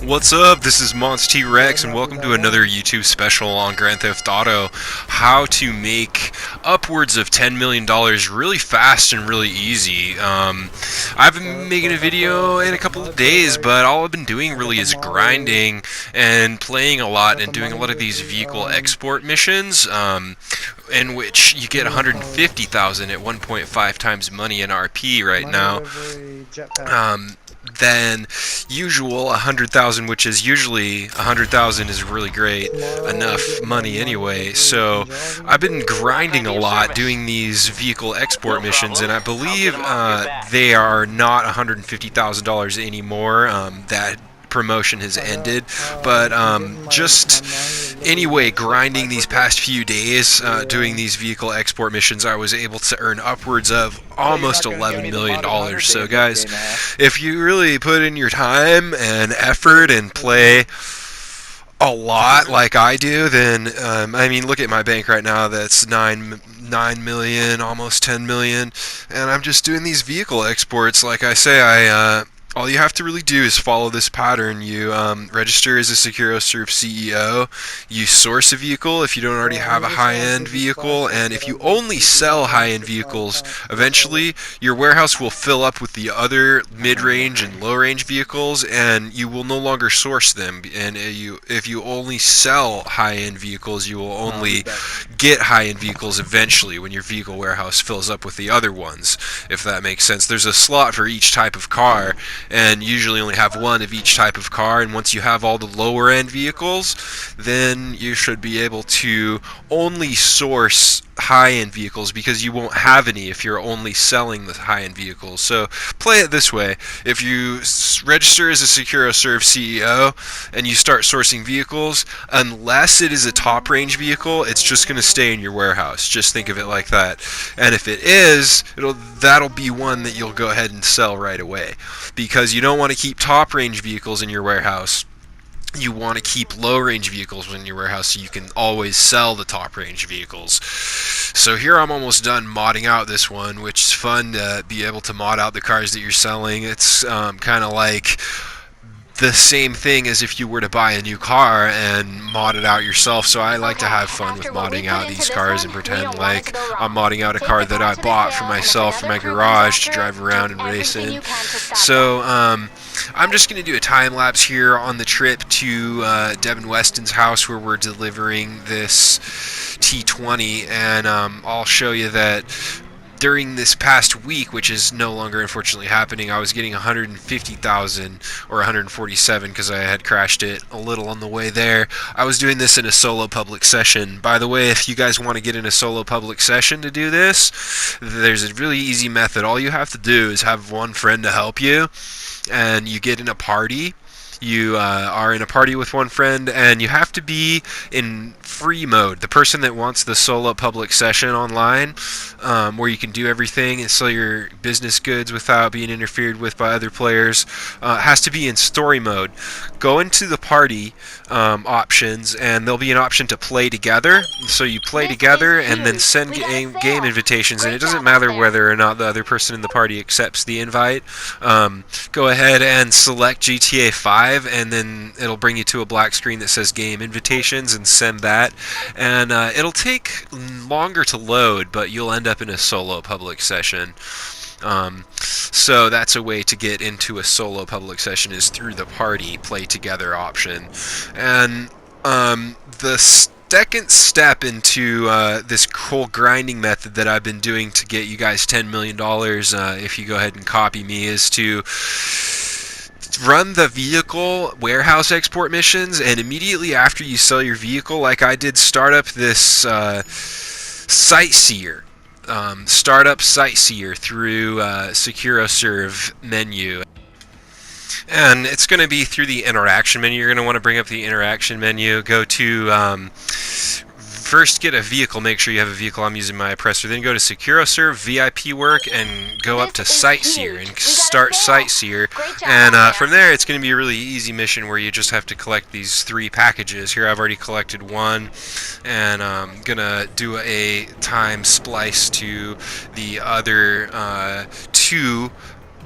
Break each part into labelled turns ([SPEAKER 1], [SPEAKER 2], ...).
[SPEAKER 1] What's up? This is Monst T-Rex, and welcome to another YouTube special on Grand Theft Auto. How to make upwards of $10 million really fast and really easy. I've been making a video in a couple of days, but all I've been doing really is grinding and playing a lot and doing a lot of these vehicle export missions, in which you get 150,000 at 1.5 times money in RP right now. Than usual 100,000, which is usually 100,000 is really great enough money anyway. So I've been grinding a lot doing these vehicle export missions, and I believe they are not $150,000 anymore. That promotion has ended, but just anyway, grinding these past few days, doing these vehicle export missions, I was able to earn upwards of almost $11 million. So guys, if you really put in your time and effort and play a lot like I do, then I mean, look at my bank right now. That's 9 million, almost 10 million, and I'm just doing these vehicle exports. Like I say, all you have to really do is follow this pattern. You register as a SHAREfactory CEO, you source a vehicle if you don't already have a high-end vehicle, and if you only sell high-end vehicles, eventually your warehouse will fill up with the other mid-range and low-range vehicles, and you will no longer source them. And if you only sell high-end vehicles, you will only get high-end vehicles eventually when your vehicle warehouse fills up with the other ones, if that makes sense. There's a slot for each type of car, and usually only have one of each type of car, and once you have all the lower end vehicles, then you should be able to only source high-end vehicles, because you won't have any if you're only selling the high-end vehicles. So play it this way: if you register as a SHAREfactory CEO and you start sourcing vehicles, unless it is a top range vehicle, it's just going to stay in your warehouse. Just think of it like that. And if it is, that'll be one that you'll go ahead and sell right away, because you don't want to keep top range vehicles in your warehouse. You want to keep low range vehicles in your warehouse so you can always sell the top range vehicles. So here I'm almost done modding out this one, which is fun to be able to mod out the cars that you're selling. It's kind of like the same thing as if you were to buy a new car and mod it out yourself. So I like to have fun with modding out these cars and pretend like I'm modding out a car that I bought for myself from my garage to drive around and race in. So I'm just going to do a time lapse here on the trip to Devin Weston's house, where we're delivering this T20, and I'll show you that during this past week, which is no longer unfortunately happening, I was getting 150,000 or 147 because I had crashed it a little on the way there. I was doing this in a solo public session. By the way, if you guys want to get in a solo public session to do this, there's a really easy method. All you have to do is have one friend to help you, and you get in a party. You are in a party with one friend, and you have to be in free mode. The person that wants the solo public session online, where you can do everything and sell your business goods without being interfered with by other players, has to be in story mode. Go into the party options, and there'll be an option to play together. So you play together and then send game invitations, and it doesn't matter whether or not the other person in the party accepts the invite. Go ahead and select GTA 5, and then it'll bring you to a black screen that says game invitations, and send that, and it'll take longer to load, but you'll end up in a solo public session. So that's a way to get into a solo public session, is through the party play together option. And the second step into this whole grinding method that I've been doing to get you guys $10 million, if you go ahead and copy me, is to run the vehicle warehouse export missions, and immediately after you sell your vehicle, like I did, start up this Sightseer. Startup Sightseer through SecuroServe menu. And it's going to be through the interaction menu. You're going to want to bring up the interaction menu, go to first get a vehicle, make sure you have a vehicle. I'm using my oppressor. Then go to SecuroServe, VIP work, and go up to Sightseer and start Sightseer. And from there, it's going to be a really easy mission where you just have to collect these 3 packages. Here I've already collected 1, and I'm going to do a time splice to the other 2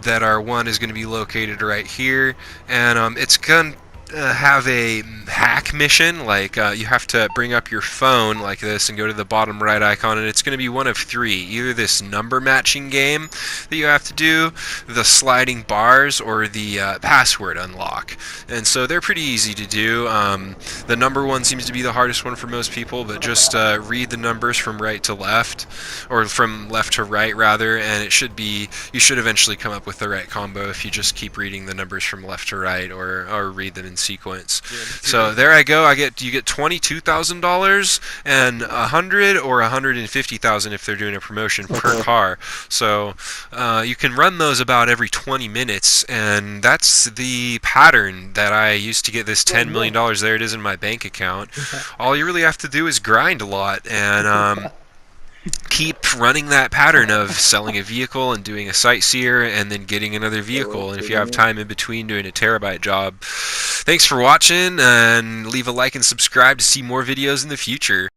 [SPEAKER 1] that are, 1 is going to be located right here, and it's going have a hack mission, like you have to bring up your phone like this and go to the bottom right icon, and it's going to be one of three: either this number matching game that you have to do, the sliding bars, or the password unlock. And so they're pretty easy to do. The number one seems to be the hardest one for most people, but just read the numbers from right to left, or from left to right rather, and you should eventually come up with the right combo if you just keep reading the numbers from left to right, or read them in sequence. So there I go. You get $22,000 and 100 or 150,000 if they're doing a promotion per car. So you can run those about every 20 minutes, and that's the pattern that I used to get this $10 million. There it is in my bank account. All you really have to do is grind a lot and keep running that pattern of selling a vehicle and doing a sightseer and then getting another vehicle. And if you have time in between doing a terabyte job. Thanks for watching, and leave a like and subscribe to see more videos in the future.